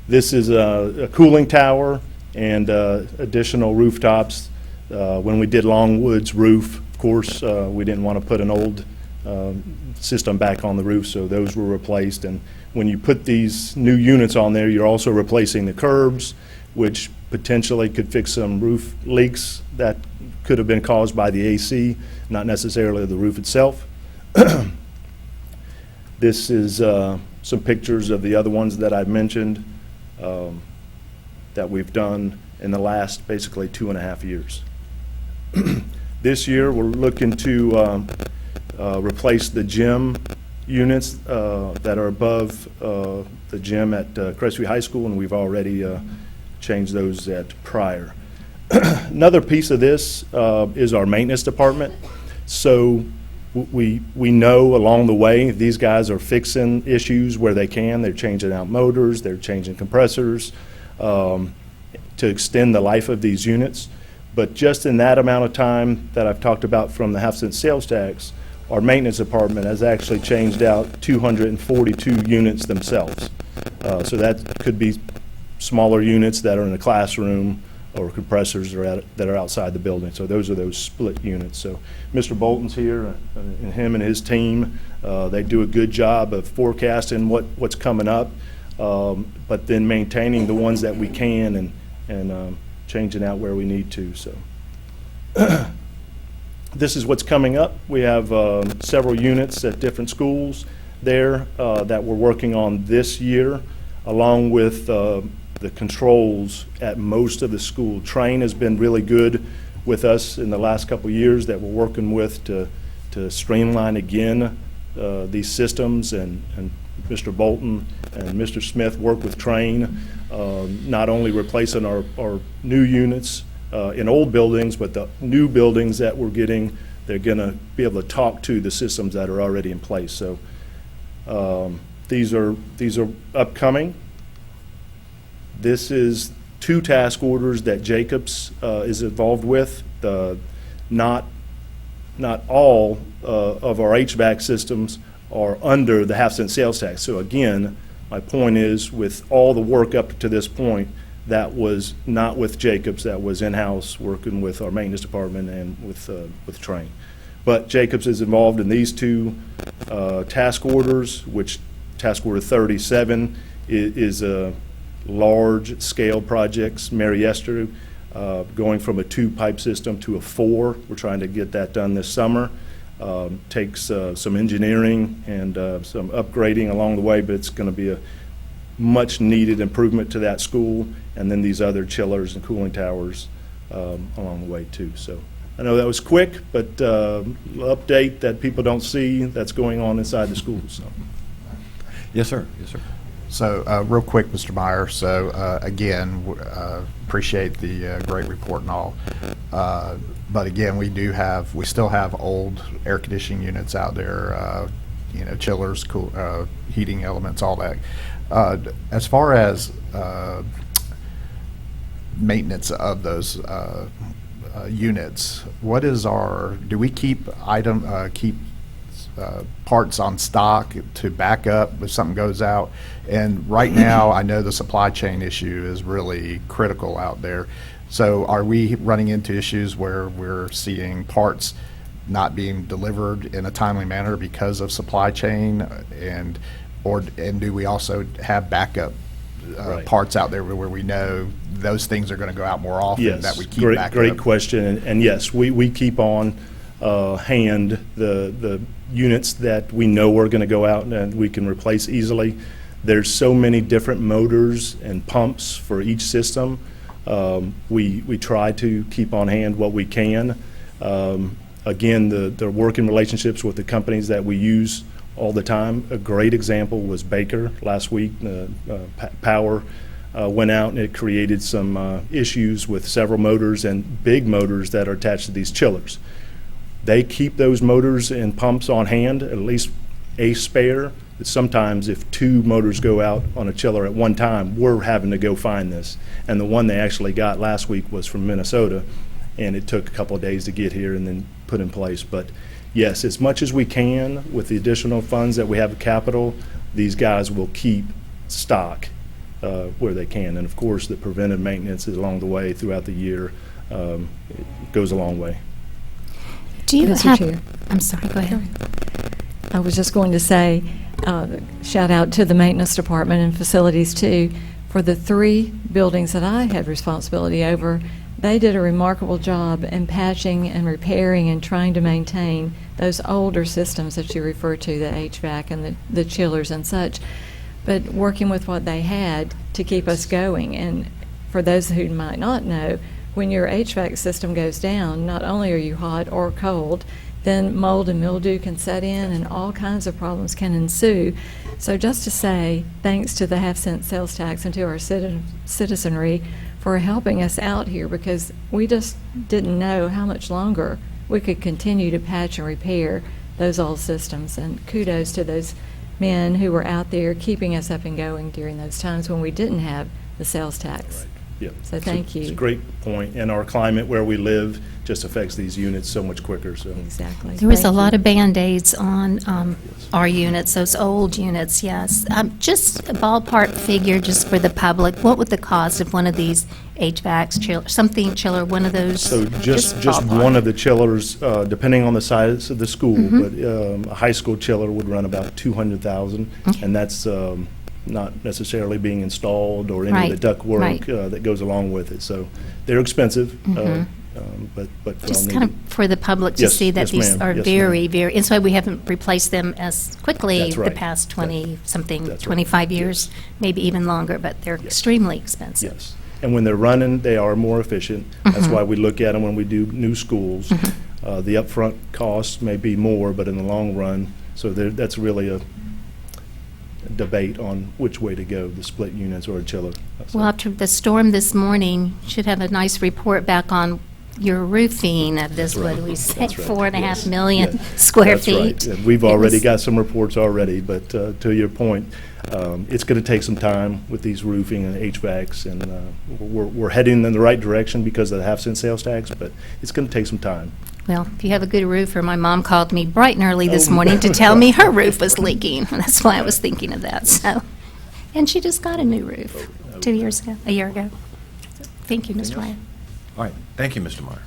This is a cooling tower and additional rooftops. When we did Longwood's roof, of course, we didn't want to put an old system back on the roof, so those were replaced. And when you put these new units on there, you're also replacing the curbs, which potentially could fix some roof leaks that could have been caused by the AC, not necessarily the roof itself. This is some pictures of the other ones that I've mentioned that we've done in the last basically 2.5 years. This year, we're looking to replace the gym units that are above the gym at Crestview High School, and we've already changed those at Pryor. Another piece of this is our maintenance department. So we know along the way these guys are fixing issues where they can. They're changing out motors, they're changing compressors to extend the life of these units. But just in that amount of time that I've talked about from the half-cent sales tax, our maintenance department has actually changed out 242 units themselves. So that could be smaller units that are in the classroom or compressors that are outside the building. So those are those split units. So Mr. Bolton's here, and him and his team, they do a good job of forecasting what's coming up, but then maintaining the ones that we can and changing out where we need to. So this is what's coming up. We have several units at different schools there that we're working on this year, along with the controls at most of the school. Train has been really good with us in the last couple of years that we're working with to streamline again these systems, and Mr. Bolton and Mr. Smith work with Train, not only replacing our new units in old buildings, but the new buildings that we're getting, they're going to be able to talk to the systems that are already in place. So these are upcoming. This is 2 task orders that Jacobs is involved with. Not all of our HVAC systems are under the half-cent sales tax. So again, my point is, with all the work up to this point, that was not with Jacobs, that was in-house working with our maintenance department and with Train. But Jacobs is involved in these 2 task orders, which task order 37 is a large-scale projects, Mary Esther, going from a 2-pipe system to a 4. We're trying to get that done this summer. Takes some engineering and some upgrading along the way, but it's going to be a much-needed improvement to that school, and then these other chillers and cooling towers along the way, too. So I know that was quick, but update that people don't see that's going on inside the schools. So. Yes, sir. Yes, sir. So real quick, Mr. Meyer, so again, appreciate the great report and all. But again, we still have old air conditioning units out there, chillers, cool, heating elements, all that. As far as maintenance of those units, do we keep parts on stock to back up if something goes out? And right now, I know the supply chain issue is really critical out there. So are we running into issues where we're seeing parts not being delivered in a timely manner because of supply chain? And do we also have backup Right. parts out there where we know those things are going to go out more often, Yes, that we keep back great up? question, and yes, we keep on hand the units that we know are going to go out and we can replace easily. There's so many different motors and pumps for each system. We try to keep on hand what we can. Again, the working relationships with the companies that we use all the time. A great example was Baker last week. Power went out and it created some issues with several motors and big motors that are attached to these chillers. They keep those motors and pumps on hand, at least a spare. Sometimes if 2 motors go out on a chiller at one time, we're having to go find this. And the one they actually got last week was from Minnesota, and it took a couple of days to get here and then put in place. But yes, as much as we can with the additional funds that we have at capital, these guys will keep stock where they can. And of course, the preventive maintenance is along the way throughout the year. It goes a long way. Do you Mr. have, Chair. I'm sorry, go ahead. I was just going to say, shout out to the maintenance department and facilities too. For the 3 buildings that I had responsibility over, they did a remarkable job in patching and repairing and trying to maintain those older systems that you refer to, the HVAC and the chillers and such, but working with what they had to keep us going. And for those who might not know, when your HVAC system goes down, not only are you hot or cold, then mold and mildew can set in and all kinds of problems can ensue. So just to say, thanks to the half-cent sales tax and to our citizenry for helping us out here, because we just didn't know how much longer we could continue to patch and repair those old systems. And kudos to those men who were out there keeping us up and going during those times when we didn't have the sales tax. Yeah. So thank you. It's a great point, and our climate where we live just affects these units so much quicker, so. Exactly. There was a Thank lot you. of Band-Aids on our units, those old units, yes. Just a ballpark figure, just for the public, what would the cost of one of these HVACs, chiller, one of those? So just ballpark. one of the chillers, depending on the size of the school, Mm-hmm. but a high school chiller would run about 200,000, and that's not necessarily being installed or any Right, of the ductwork right. that goes along with it. So they're expensive, but well Mm-hmm. Just kind of needed. for the public to Yes, see that yes, these ma'am. are Yes, very, ma'am. very, and so we haven't replaced them as quickly That's the right. past That- 20-something, that's right. 25 years, Yes. maybe even longer, but they're extremely expensive. Yes. And when they're running, they are more efficient. Mm-hmm. That's why we look at them when we do new schools. The upfront cost may be more, but in the long run, so that's really a debate on which way to go, the split units or a chiller. So- Well, after the storm this morning, should have a nice report back on your roofing of this, what do we say, That's right. 4.5 Yes. million Yeah. square That's right. feet? And we've It already was- got some reports already, but to your point, it's going to take some time with these roofing and HVACs, and we're heading in the right direction because of the half-cent sales tax, but it's going to take some time. Well, if you have a good roofer, my mom called me bright and early this Oh. morning to tell me her roof was leaking. That's why I was thinking of that, so. And she just got a new roof a year ago. So, thank you, Mr. Meyer. All right, thank you, Mr. Meyer.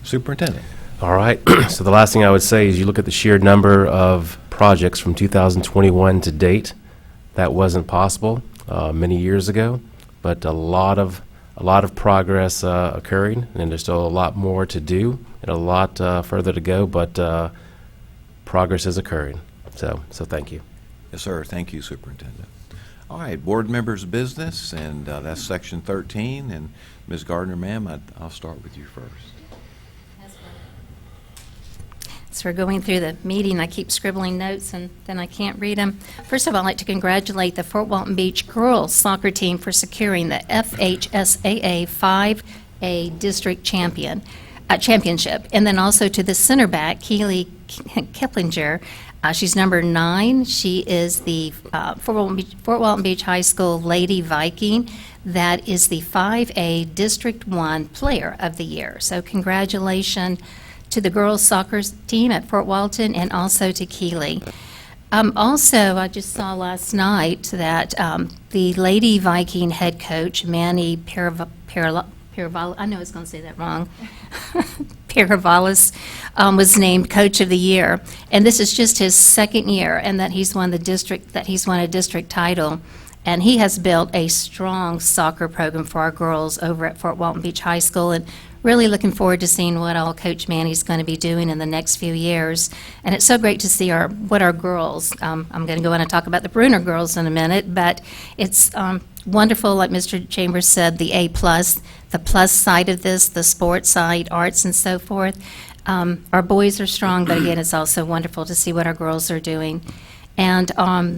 Superintendent? All right, so the last thing I would say is you look at the sheer number of projects from 2021 to date. That wasn't possible many years ago, but a lot of progress occurring, and there's still a lot more to do and a lot further to go, but progress is occurring. So thank you. Yes, sir. Thank you, Superintendent. All right, board members' business, and that's section 13. And Ms. Gardner, ma'am, I'll start with you first. As we're going through the meeting, I keep scribbling notes and then I can't read them. First of all, I'd like to congratulate the Fort Walton Beach girls soccer team for securing the FHSAA 5A District Championship. And then also to the center back, Keely Kiplinger. She's number 9. She is the Fort Walton Beach High School Lady Viking. That is the 5A District 1 Player of the Year. So congratulations to the girls soccer team at Fort Walton and also to Keely. Also, I just saw last night that the Lady Viking head coach, Manny Paravalis, I know I was going to say that wrong, Paravalis, was named Coach of the Year. And this is just his second year, and that he's won a district title. And he has built a strong soccer program for our girls over at Fort Walton Beach High School, and really looking forward to seeing what all Coach Manny's going to be doing in the next few years. And it's so great to see what our girls, I'm going to go in and talk about the Bruner girls in a minute, but it's wonderful, like Mr. Chambers said, the A+, the plus side of this, the sports side, arts and so forth. Our boys are strong, but again, it's also wonderful to see what our girls are doing. And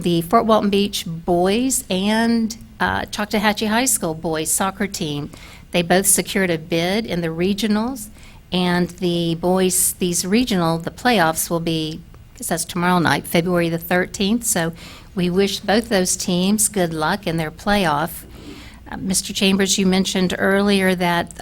the Fort Walton Beach boys and Choctawhatchee High School boys soccer team, they both secured a bid in the regionals, and the boys, the playoffs will be, I guess that's tomorrow night, February the 13th, so we wish both those teams good luck in their playoff. Mr. Chambers, you mentioned earlier that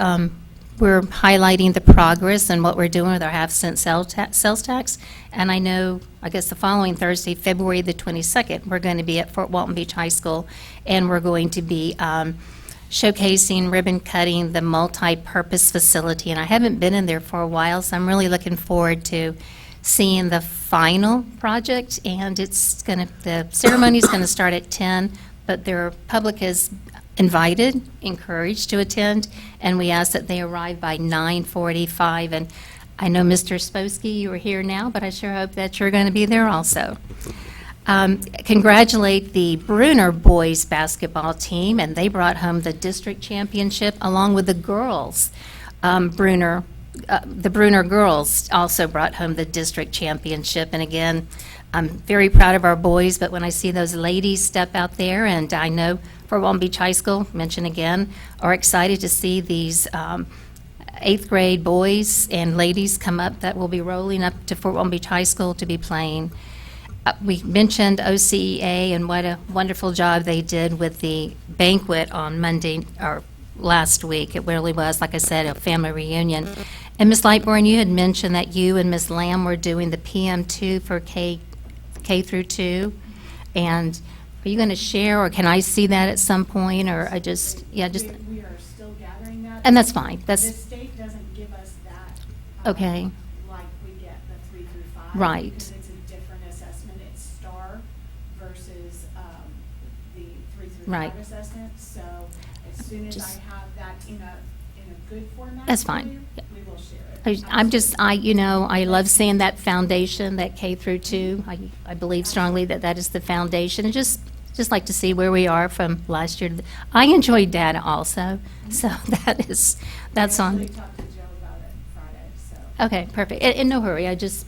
we're highlighting the progress and what we're doing with our half-cent sales tax, and I know, I guess the following Thursday, February the 22nd, we're going to be at Fort Walton Beach High School, and we're going to be showcasing, ribbon cutting the multi-purpose facility, and I haven't been in there for a while, so I'm really looking forward to seeing the final project, and the ceremony is going to start at 10, but their public is invited, encouraged to attend, and we ask that they arrive by 9:45, and I know Mr. Sposky, you are here now, but I sure hope that you're going to be there also. Congratulate the Bruner boys basketball team, and they brought home the district championship along with the girls. The Bruner girls also brought home the district championship, and again, I'm very proud of our boys, but when I see those ladies step out there, and I know Fort Walton Beach High School, mention again, are excited to see these 8th grade boys and ladies come up that will be rolling up to Fort Walton Beach High School to be playing. We mentioned OCEA and what a wonderful job they did with the banquet on Monday, or last week. It really was, like I said, a family reunion. And Ms. Lightborn, you had mentioned that you and Ms. Lamb were doing the PM2 for K through 2. And are you going to share, or can I see that at some point, or I just, yeah, just, We are still gathering that. and that's fine. The That's, state doesn't give us that. Okay. Like we get the 3 through 5. Right. Because it's a different assessment. It's STAR versus the 3 through Right. 5 assessment. So as soon as Just- I have that in a good format. That's for fine. you, Yeah. we will share it. I'm just, I love seeing that foundation, that K through 2. I believe strongly that that is the foundation, and just like to see where we are from last year. I enjoyed data also, so that's I on. actually talked to Joe about it Friday, so. Okay, perfect. In no hurry, I just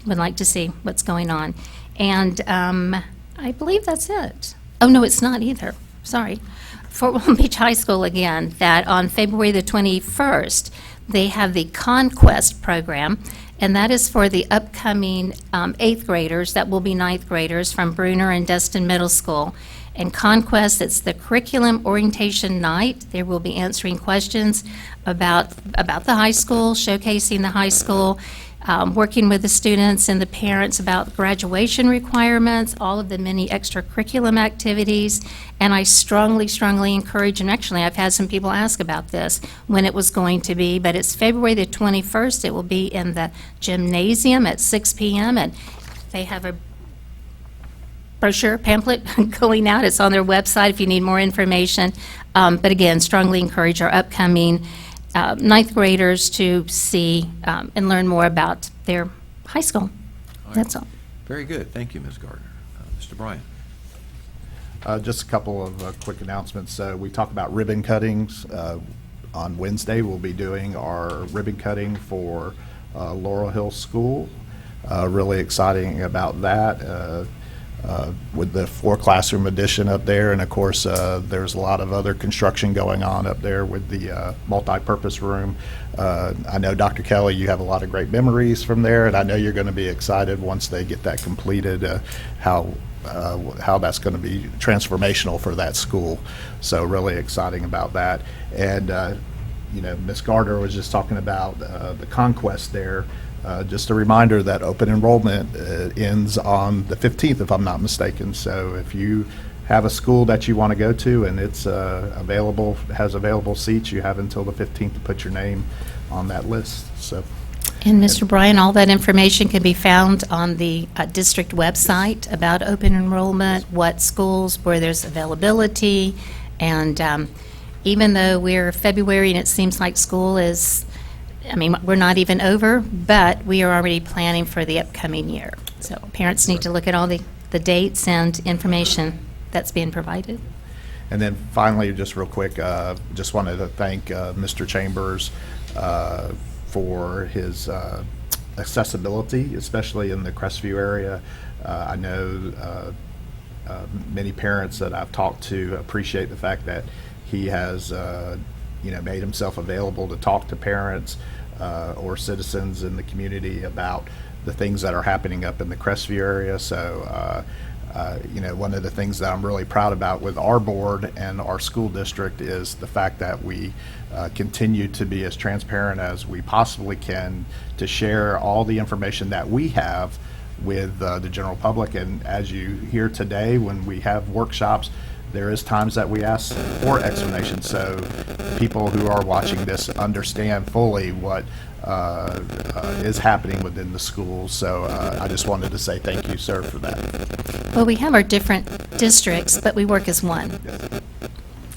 would like to see what's going on. And I believe that's it. Oh, no, it's not either. Sorry. Fort Walton Beach High School again, that on February the 21st, they have the Conquest program, and that is for the upcoming 8th graders, that will be 9th graders from Bruner and Destin Middle School. And Conquest, it's the curriculum orientation night. They will be answering questions about the high school, showcasing the high school, working with the students and the parents about graduation requirements, all of the many extracurriculum activities. And I strongly, strongly encourage, and actually I've had some people ask about this, when it was going to be, but it's February the 21st. It will be in the gymnasium at 6 p.m. And they have a brochure pamphlet going out. It's on their website if you need more information. But again, strongly encourage our upcoming 9th graders to see and learn more about their high school. That's all. Very good. Thank you, Ms. Gardner. Mr. Bryant. Just a couple of quick announcements. We talked about ribbon cuttings. On Wednesday, we'll be doing our ribbon cutting for Laurel Hill School. Really exciting about that. With the 4-classroom addition up there, and of course, there's a lot of other construction going on up there with the multi-purpose room. I know, Dr. Kelly, you have a lot of great memories from there, and I know you're going to be excited once they get that completed, how that's going to be transformational for that school. So really exciting about that. And, Ms. Gardner was just talking about the Conquest there. Just a reminder that open enrollment ends on the 15th, if I'm not mistaken. So if you have a school that you want to go to and it's has available seats, you have until the 15th to put your name on that list. So. And Mr. Bryan, all that information can be found on the district website about open enrollment, what schools, where there's availability. And even though we're February and it seems like school is, we're not even over, but we are already planning for the upcoming year. So parents need to look at all the dates and information that's being provided. And then finally, just real quick, just wanted to thank Mr. Chambers for his accessibility, especially in the Crestview area. I know many parents that I've talked to appreciate the fact that he has made himself available to talk to parents or citizens in the community about the things that are happening up in the Crestview area. So, one of the things that I'm really proud about with our board and our school district is the fact that we continue to be as transparent as we possibly can to share all the information that we have with the general public. And as you hear today, when we have workshops, there is times that we ask for explanations, so people who are watching this understand fully what is happening within the schools. So I just wanted to say thank you, sir, for that. Well, we have our different districts, but we work as one,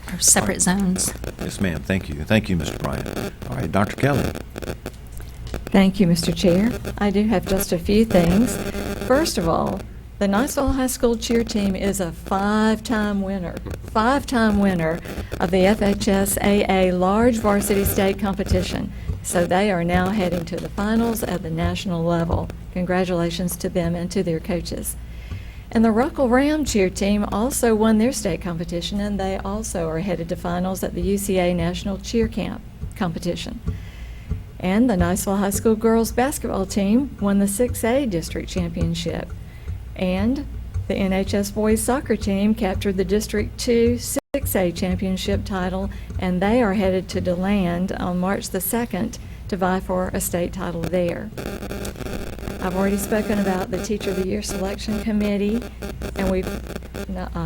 our separate zones. Yes, ma'am. Thank you. Thank you, Mr. Bryant. All right, Dr. Kelly. Thank you, Mr. Chair. I do have just a few things. First of all, the Niceville High School cheer team is a five-time winner of the FHSAA Large Varsity State Competition. So they are now heading to the finals at the national level. Congratulations to them and to their coaches. And the Ruckle Ram cheer team also won their state competition, and they also are headed to finals at the UCA National Cheer Camp competition. And the Niceville High School girls basketball team won the 6A district championship. And the NHS boys soccer team captured the District 2 6A 6A championship title, and they are headed to DeLand on March the 2nd to vie for a state title there. I've already spoken about the Teacher of the Year Selection Committee, and we've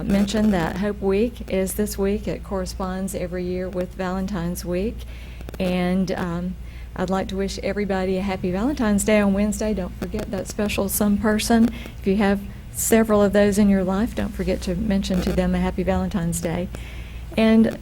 mentioned that Hope Week is this week. It corresponds every year with Valentine's Week. And I'd like to wish everybody a happy Valentine's Day on Wednesday. Don't forget that special some person. If you have several of those in your life, don't forget to mention to them a happy Valentine's Day. And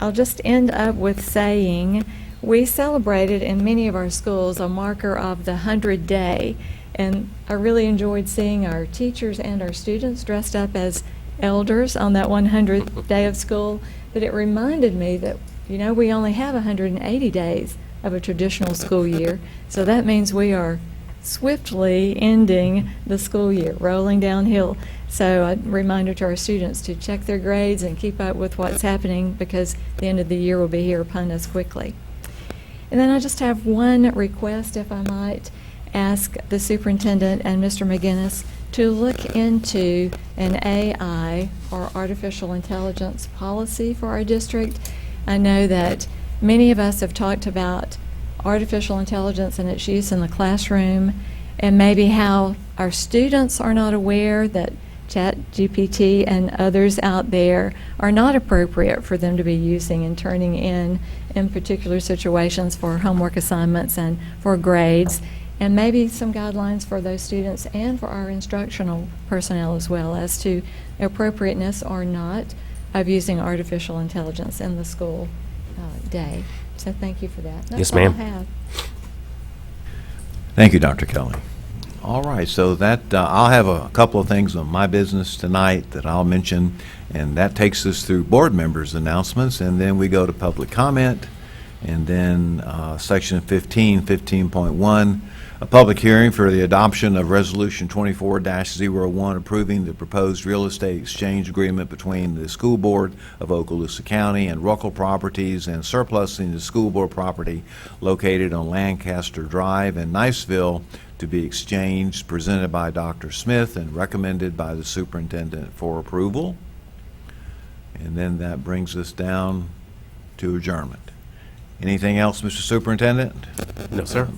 I'll just end up with saying we celebrated in many of our schools a marker of the 100 Day. And I really enjoyed seeing our teachers and our students dressed up as elders on that 100th day of school. But it reminded me that, you know, we only have 180 days of a traditional school year. So that means we are swiftly ending the school year, rolling downhill. So a reminder to our students to check their grades and keep up with what's happening, because the end of the year will be here upon us quickly. And then I just have one request, if I might ask the superintendent and Mr. McGinnis to look into an AI, or artificial intelligence, policy for our district. I know that many of us have talked about artificial intelligence and its use in the classroom, and maybe how our students are not aware that ChatGPT and others out there are not appropriate for them to be using and turning in particular situations for homework assignments and for grades, and maybe some guidelines for those students and for our instructional personnel as well as to appropriateness or not of using artificial intelligence in the school day. So thank you for that. That's Yes, all I ma'am. have. Thank you, Dr. Kelly. All right, so that, I'll have a couple of things on my business tonight that I'll mention, and that takes us through board members' announcements, and then we go to public comment, and then section 15.1, a public hearing for the adoption of Resolution 24-01, approving the proposed real estate exchange agreement between the School Board of Okaloosa County and Ruckel Properties, and surplusing the school board property located on Lancaster Drive in Niceville to be exchanged, presented by Dr. Smith and recommended by the superintendent for approval. And then that brings us down to adjournment. Anything else, Mr. Superintendent? No, sir.